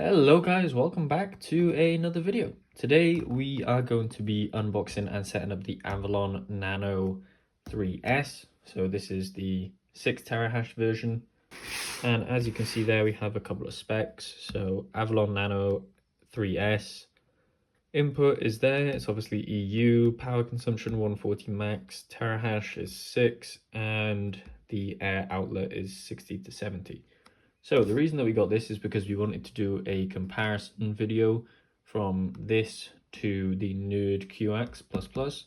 Hello guys, welcome back to another video. Today we are going to be unboxing and setting up the Avalon Nano 3s. So this is the 6 terahash version. And as you can see there, we have a couple of specs. So Avalon Nano 3s input is there. It's obviously EU, power consumption 140 max, terahash is 6, and the air outlet is 60 to 70. So the reason that we got this is because we wanted to do a comparison video from this to the BitAxe Upgrades.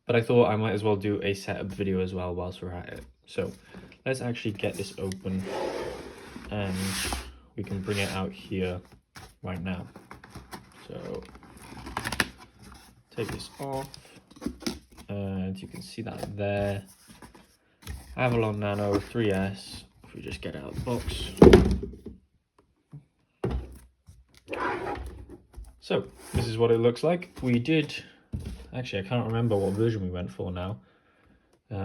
But I thought I might as well do a setup video as well whilst we're at it. So let's actually get this open and we can bring it out here right now. So take this off and you can see that there. Avalon Nano 3s. If we just get it out of the box. So this is what it looks like. We did, actually I can't remember what version we went for now.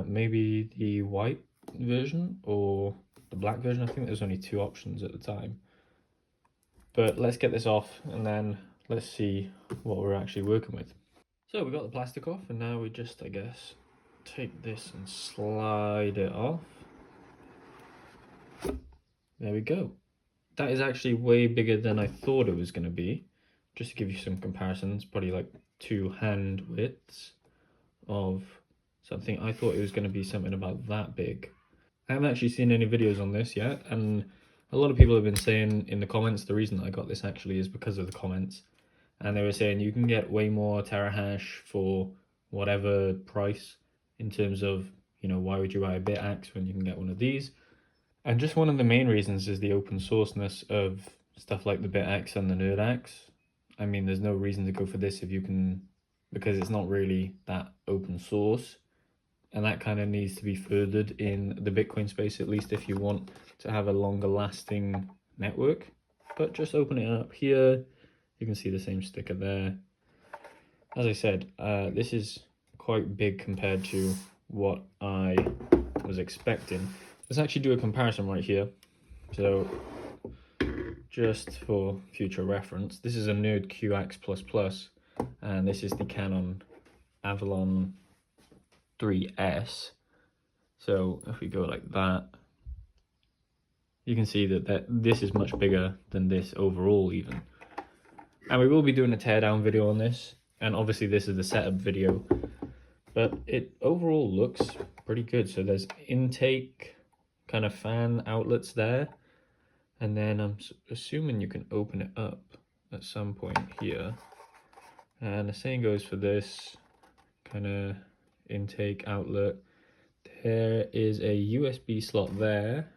Maybe the white version or the black version. I think there's only 2 options at the time. But let's get this off and then let's see what we're actually working with. So we got the plastic off and now we just, I guess, take this and slide it off. There we go. That is actually way bigger than I thought it was going to be. Just to give you some comparisons, probably like 2 hand widths of something. I thought it was going to be something about that big. I haven't actually seen any videos on this yet, and a lot of people have been saying in the comments, the reason I got this actually is because of the comments. And they were saying you can get way more terahash for whatever price in terms of, you know, why would you buy a BitAxe when you can get one of these? And just one of the main reasons is the open sourceness of stuff like the BitAxe and the NerdAxe. I mean, there's no reason to go for this if you can, because it's not really that open source. And that kind of needs to be furthered in the Bitcoin space, at least if you want to have a longer lasting network. But just open it up here, you can see the same sticker there. As I said, this is quite big compared to what I was expecting. Let's actually do a comparison right here. So just for future reference, this is a Nerd QX++, and this is the Canon Avalon 3s. So if we go like that, you can see that this is much bigger than this overall even. And we will be doing a teardown video on this, and obviously this is the setup video, but it overall looks pretty good. So there's intake kind of fan outlets there, and then I'm assuming you can open it up at some point here, and the same goes for this kind of intake outlet. There is a USB slot there,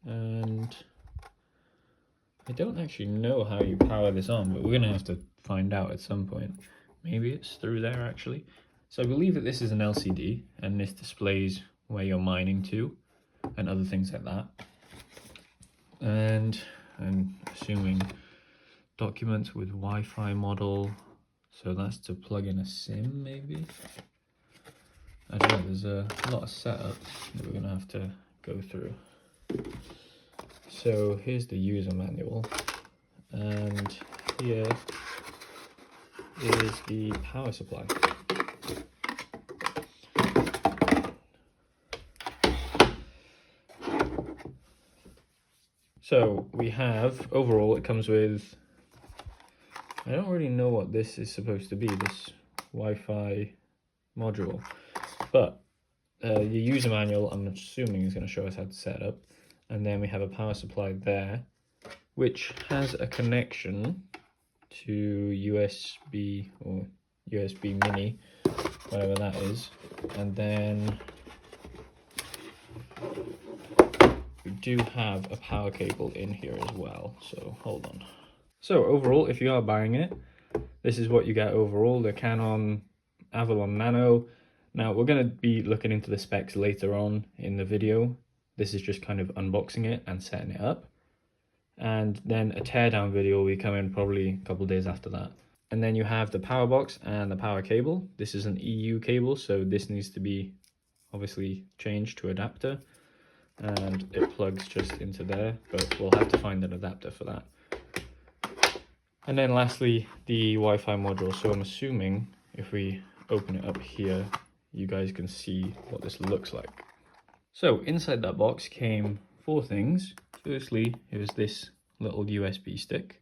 and I don't actually know how you power this on, but we're gonna have to find out at some point. Maybe it's through there actually. So I believe that this is an LCD and this displays where you're mining to and other things like that. And I'm assuming documents with Wi-Fi model, so that's to plug in a SIM maybe. I don't know, there's a lot of setups that we're gonna have to go through. So here's the user manual, and here is the power supply. So we have, overall it comes with, I don't really know what this is supposed to be, this Wi-Fi module, but the user manual I'm assuming is going to show us how to set up. And then we have a power supply there, which has a connection to USB or USB mini, whatever that is. And then we do have a power cable in here as well, so hold on. So overall, if you are buying it, this is what you get overall, the Canon Avalon Nano. Now we're going to be looking into the specs later on in the video. This is just kind of unboxing it and setting it up. And then a teardown video will be coming probably a couple of days after that. And then you have the power box and the power cable. This is an EU cable, so this needs to be obviously changed to adapter. And it plugs just into there, but we'll have to find an adapter for that. And then lastly, the Wi-Fi module. So I'm assuming if we open it up here, you guys can see what this looks like. So inside that box came 4 things. Firstly, it was this little USB stick,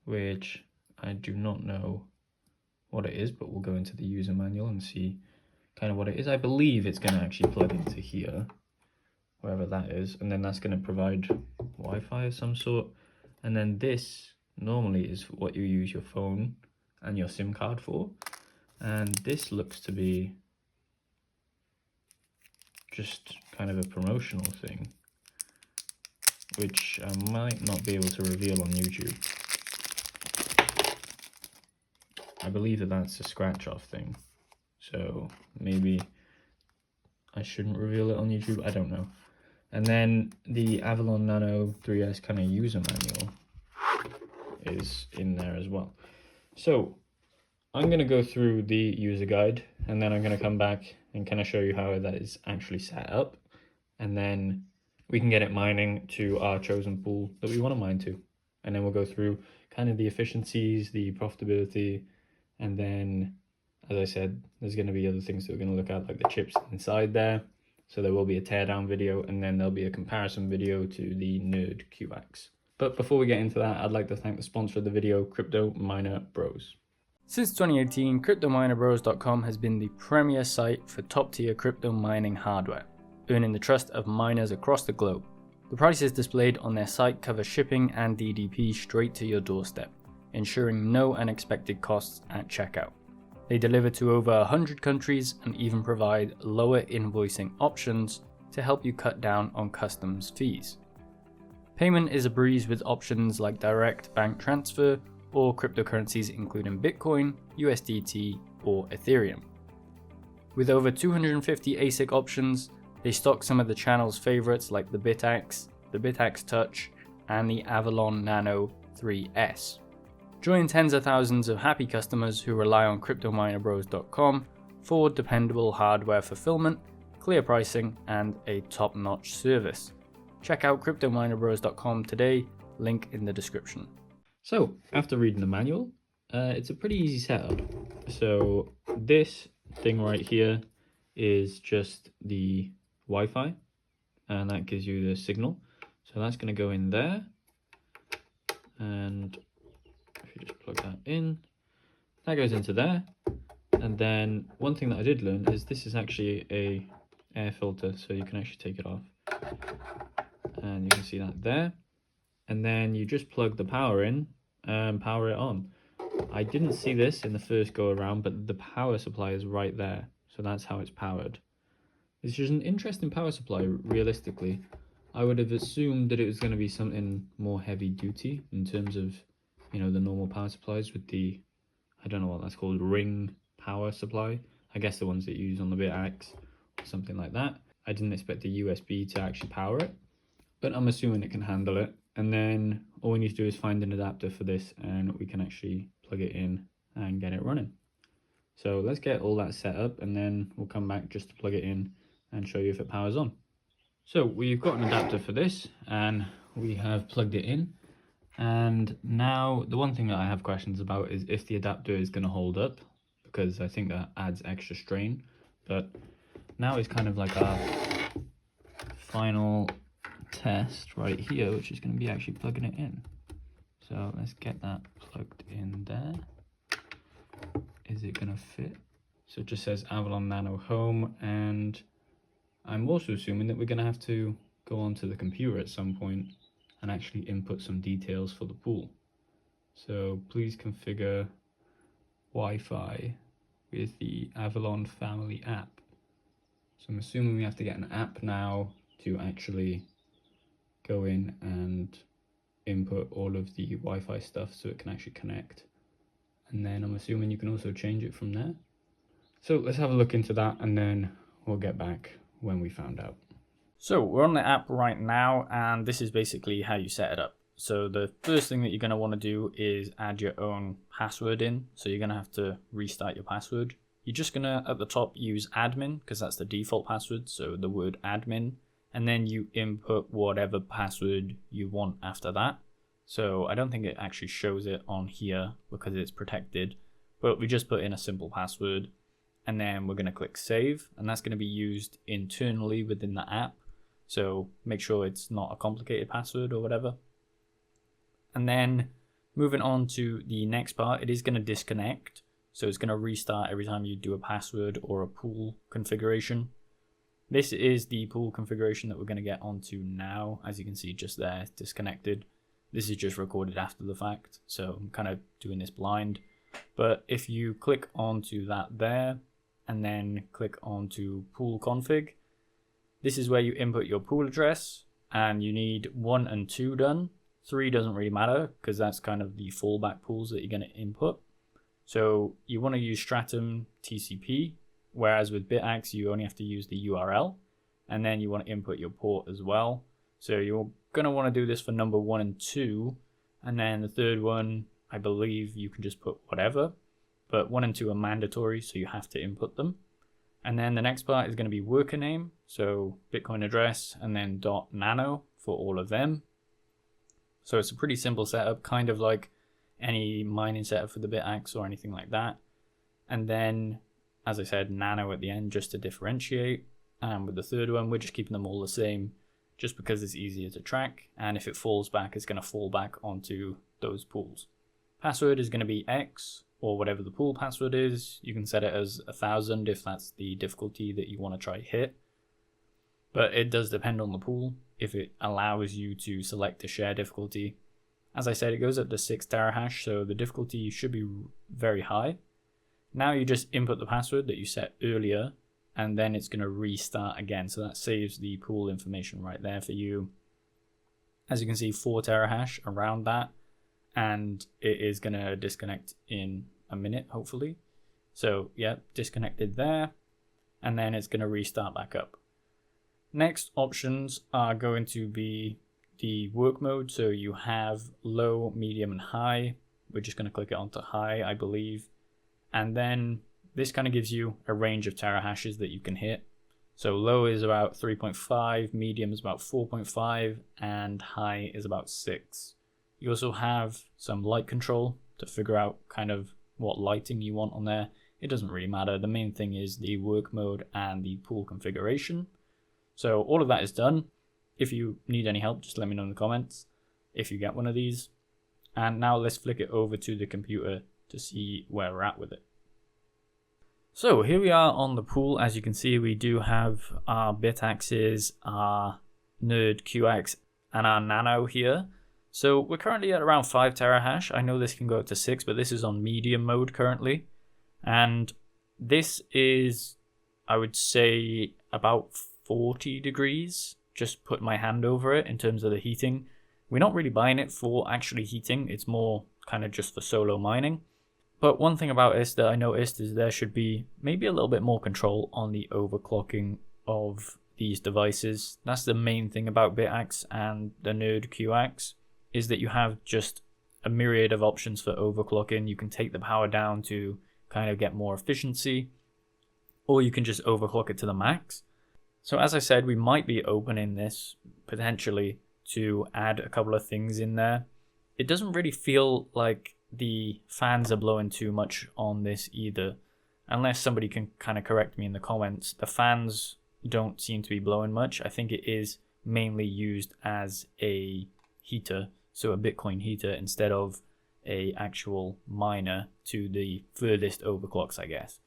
which I do not know what it is, but we'll go into the user manual and see kind of what it is. I believe it's going to actually plug into here, wherever that is, and then that's going to provide Wi-Fi of some sort. And then this normally is what you use your phone and your SIM card for, and this looks to be just kind of a promotional thing, which I might not be able to reveal on YouTube. I believe that that's a scratch off thing, so maybe I shouldn't reveal it on YouTube, I don't know. And then the Avalon Nano3s kind of user manual is in there as well. So I'm going to go through the user guide, and then I'm going to come back and kind of show you how that is actually set up, and then we can get it mining to our chosen pool that we want to mine to. And then we'll go through kind of the efficiencies, the profitability, and then, as I said, there's going to be other things that we're going to look at, like the chips inside there. So there will be a teardown video, and then there'll be a comparison video to the Nerd QX. But before we get into that, I'd like to thank the sponsor of the video, Crypto Miner Bros. Since 2018, CryptoMinerBros.com has been the premier site for top-tier crypto mining hardware, earning the trust of miners across the globe. The prices displayed on their site cover shipping and DDP straight to your doorstep, ensuring no unexpected costs at checkout. They deliver to over 100 countries and even provide lower invoicing options to help you cut down on customs fees. Payment is a breeze with options like direct bank transfer or cryptocurrencies including Bitcoin, USDT, or Ethereum. With over 250 ASIC options, they stock some of the channel's favorites like the BitAxe Touch, and the Avalon Nano3s. Join tens of thousands of happy customers who rely on CryptoMinerBros.com for dependable hardware fulfillment, clear pricing, and a top-notch service. Check out CryptoMinerBros.com today, link in the description. So, after reading the manual, it's a pretty easy setup. So, this thing right here is just the Wi-Fi, and that gives you the signal. So that's going to go in there, and if you just plug that in, that goes into there. And then one thing that I did learn is this is actually a air filter, so you can actually take it off, and you can see that there. And then you just plug the power in and power it on. I didn't see this in the first go around, but the power supply is right there, so that's how it's powered. It's just an interesting power supply. Realistically, I would have assumed that it was going to be something more heavy duty in terms of, you know, the normal power supplies with the, I don't know what that's called, ring power supply. I guess the ones that you use on the BitAxe or something like that. I didn't expect the USB to actually power it, but I'm assuming it can handle it. And then all we need to do is find an adapter for this, and we can actually plug it in and get it running. So let's get all that set up, and then we'll come back just to plug it in and show you if it powers on. So we've got an adapter for this, and we have plugged it in. And now the one thing that I have questions about is if the adapter is going to hold up, because I think that adds extra strain. But now it's kind of like our final test right here, which is going to be actually plugging it in. So let's get that plugged in there. Is it going to fit? So it just says Avalon Nano Home, and I'm also assuming that we're going to have to go onto the computer at some point and actually input some details for the pool. So please configure Wi-Fi with the Avalon Family app. So I'm assuming we have to get an app now to actually go in and input all of the Wi-Fi stuff so it can actually connect. And then I'm assuming you can also change it from there. So let's have a look into that, and then we'll get back when we found out. So we're on the app right now, and this is basically how you set it up. So the first thing that you're going to want to do is add your own password in. So you're going to have to restart your password. You're just going to, at the top, use admin, because that's the default password. So the word admin, and then you input whatever password you want after that. So I don't think it actually shows it on here because it's protected, but we just put in a simple password and then we're going to click save, and that's going to be used internally within the app. So make sure it's not a complicated password or whatever. And then moving on to the next part, it is going to disconnect. So it's going to restart every time you do a password or a pool configuration. This is the pool configuration that we're going to get onto now. As you can see just there, it's disconnected. This is just recorded after the fact, so I'm kind of doing this blind. But if you click onto that there, and then click onto pool config, this is where you input your pool address, and you need 1 and 2 done. 3 doesn't really matter because that's kind of the fallback pools that you're going to input. So you want to use Stratum TCP, whereas with BitAxe you only have to use the URL, and then you want to input your port as well. So you're going to want to do this for number 1 and 2, and then the third one, I believe you can just put whatever, but 1 and 2 are mandatory, so you have to input them. And then the next part is going to be worker name, so Bitcoin address, and then .nano for all of them. So it's a pretty simple setup, kind of like any mining setup for the BitAxe or anything like that. And then, as I said, nano at the end just to differentiate. And with the third one, we're just keeping them all the same, just because it's easier to track, and if it falls back, it's going to fall back onto those pools. Password is going to be X, or whatever the pool password is. You can set it as 1000 if that's the difficulty that you want to try hit. But it does depend on the pool, if it allows you to select a share difficulty. As I said, it goes up to 6 terahash, so the difficulty should be very high. Now you just input the password that you set earlier, and then it's going to restart again. So that saves the pool information right there for you. As you can see, 4 terahash around that, and it is going to disconnect in a minute, hopefully. So yeah, disconnected there, and then it's going to restart back up. Next options are going to be the work mode. So you have low, medium, and high. We're just going to click it onto high, I believe. And then this kind of gives you a range of terahashes that you can hit. So low is about 3.5, medium is about 4.5, and high is about 6. You also have some light control to figure out kind of what lighting you want on there. It doesn't really matter. The main thing is the work mode and the pool configuration. So all of that is done. If you need any help, just let me know in the comments if you get one of these. And now let's flick it over to the computer to see where we're at with it. So here we are on the pool. As you can see, we do have our BitAxes, our Nerd-QX, and our Nano here. So we're currently at around 5 terahash. I know this can go up to 6, but this is on medium mode currently. And this is, I would say, about 40 degrees. Just put my hand over it in terms of the heating. We're not really buying it for actually heating. It's more kind of just for solo mining. But one thing about this that I noticed is there should be maybe a little bit more control on the overclocking of these devices. That's the main thing about BitAxe and the Nerd-QX, is that you have just a myriad of options for overclocking. You can take the power down to kind of get more efficiency, or you can just overclock it to the max. So as I said, we might be opening this potentially to add a couple of things in there. It doesn't really feel like the fans are blowing too much on this either. Unless somebody can kind of correct me in the comments, the fans don't seem to be blowing much. I think it is mainly used as a heater, so a Bitcoin heater instead of a actual miner to the furthest overclocks, I guess.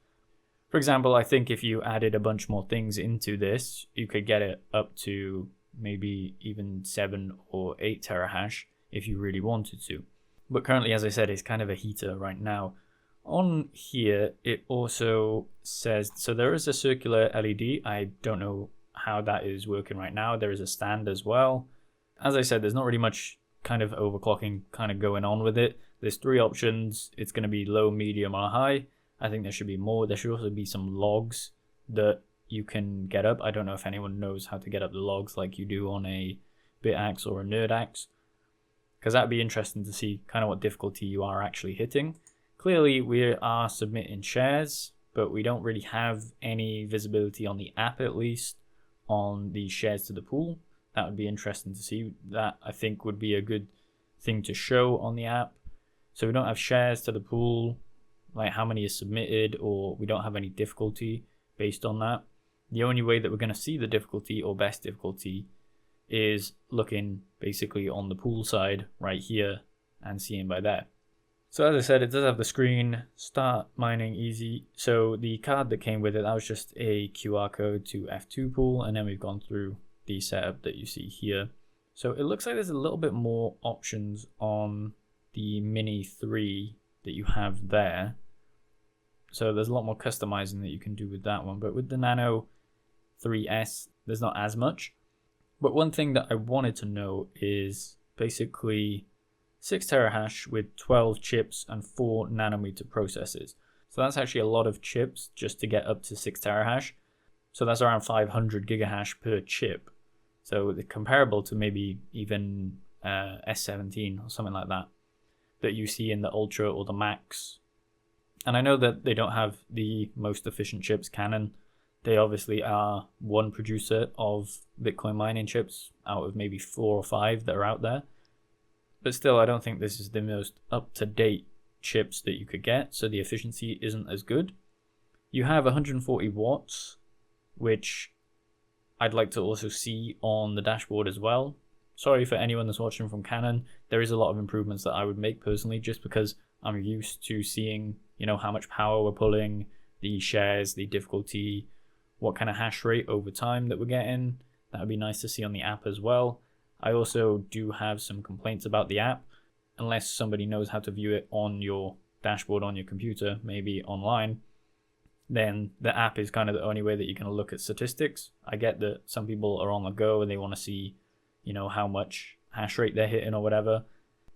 For example, I think if you added a bunch more things into this, you could get it up to maybe even 7 or 8 terahash if you really wanted to. But currently, as I said, it's kind of a heater right now. On here, it also says, so there is a circular LED. I don't know how that is working right now. There is a stand as well. As I said, there's not really much kind of overclocking kind of going on with it. There's 3 options. It's going to be low, medium, or high. I think there should be more. There should also be some logs that you can get up. I don't know if anyone knows how to get up the logs like you do on a BitAxe or a NerdAxe, because that'd be interesting to see kind of what difficulty you are actually hitting. Clearly, we are submitting shares, but we don't really have any visibility on the app, at least, on the shares to the pool. That would be interesting to see. That, I think, would be a good thing to show on the app. So we don't have shares to the pool, like how many is submitted, or we don't have any difficulty based on that. The only way that we're going to see the difficulty or best difficulty is looking basically on the pool side right here and seeing by there. So as I said, it does have the screen, start mining easy. So the card that came with it, that was just a QR code to F2 pool, and then we've gone through the setup that you see here. So it looks like there's a little bit more options on the Mini 3 that you have there. So there's a lot more customizing that you can do with that one, but with the Nano 3S, there's not as much. But one thing that I wanted to know is basically 6 terahash with 12 chips and 4 nanometer processors. So that's actually a lot of chips just to get up to 6 terahash. So that's around 500 gigahash per chip. So they're comparable to maybe even S17 or something like that you see in the Ultra or the Max. And I know that they don't have the most efficient chips, Canon. They obviously are one producer of Bitcoin mining chips out of maybe 4 or 5 that are out there. But still, I don't think this is the most up-to-date chips that you could get, so the efficiency isn't as good. You have 140 watts, which I'd like to also see on the dashboard as well. Sorry for anyone that's watching from Canon. There is a lot of improvements that I would make personally, just because I'm used to seeing, how much power we're pulling, the shares, the difficulty, what kind of hash rate over time that we're getting. That would be nice to see on the app as well. I also do have some complaints about the app. Unless somebody knows how to view it on your dashboard on your computer, maybe online, then the app is kind of the only way that you're going to look at statistics. I get that some people are on the go and they want to see, how much hash rate they're hitting or whatever.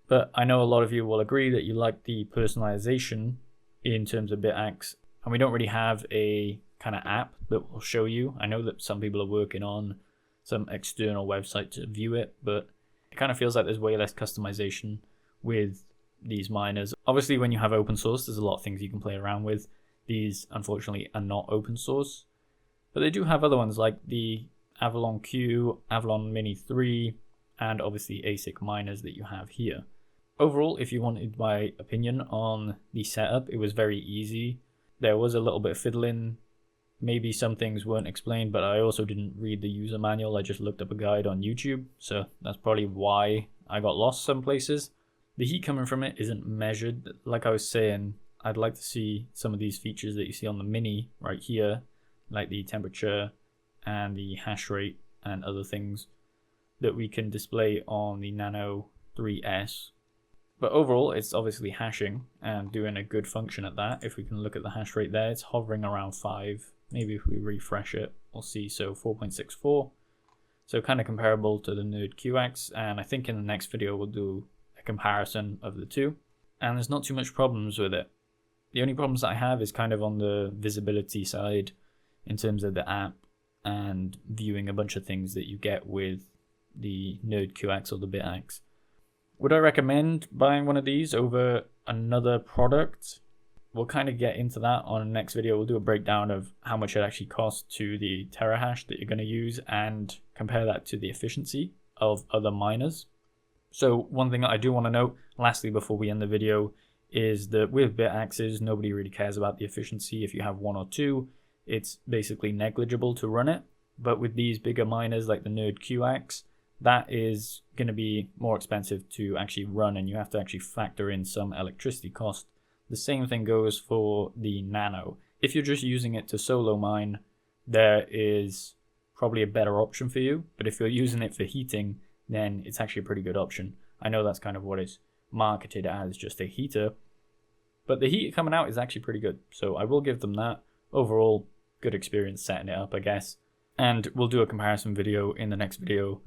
But I know a lot of you will agree that you like the personalization in terms of BitAxe, and we don't really have a kind of app that will show you. I know that some people are working on some external website to view it, but it kind of feels like there's way less customization with these miners. Obviously, when you have open source, there's a lot of things you can play around with. These, unfortunately, are not open source, but they do have other ones like the Avalon Q, Avalon Mini 3, and obviously ASIC miners that you have here. Overall, if you wanted my opinion on the setup, it was very easy. There was a little bit of fiddling. Maybe some things weren't explained, but I also didn't read the user manual. I just looked up a guide on YouTube, so that's probably why I got lost some places. The heat coming from it isn't measured. Like I was saying, I'd like to see some of these features that you see on the Mini right here, like the temperature and the hash rate and other things that we can display on the Nano 3S. But overall, it's obviously hashing and doing a good function at that. If we can look at the hash rate there, it's hovering around 5. Maybe if we refresh it, we'll see, so 4.64. So kind of comparable to the Nerd-QX, and I think in the next video we'll do a comparison of the two. And there's not too much problems with it. The only problems that I have is kind of on the visibility side in terms of the app and viewing a bunch of things that you get with the Nerd-QX or the BitAxe. Would I recommend buying one of these over another product? We'll kind of get into that on the next video. We'll do a breakdown of how much it actually costs to the terahash that you're going to use and compare that to the efficiency of other miners. So one thing that I do want to note, lastly before we end the video, is that with BitAxes, nobody really cares about the efficiency. If you have 1 or 2, it's basically negligible to run it. But with these bigger miners like the Nerd-QX, that is going to be more expensive to actually run, and you have to actually factor in some electricity cost. The same thing goes for the Nano. If you're just using it to solo mine, there is probably a better option for you. But if you're using it for heating, then it's actually a pretty good option. I know that's kind of what it's marketed as, just a heater. But the heat coming out is actually pretty good. So I will give them that. Overall, good experience setting it up, I guess. And we'll do a comparison video in the next video.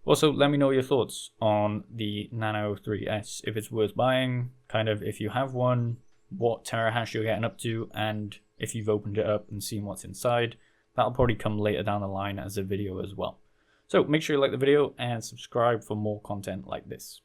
Also, let me know your thoughts on the Nano 3S, if it's worth buying, kind of if you have one, what terahash you're getting up to, and if you've opened it up and seen what's inside. That'll probably come later down the line as a video as well. So make sure you like the video and subscribe for more content like this.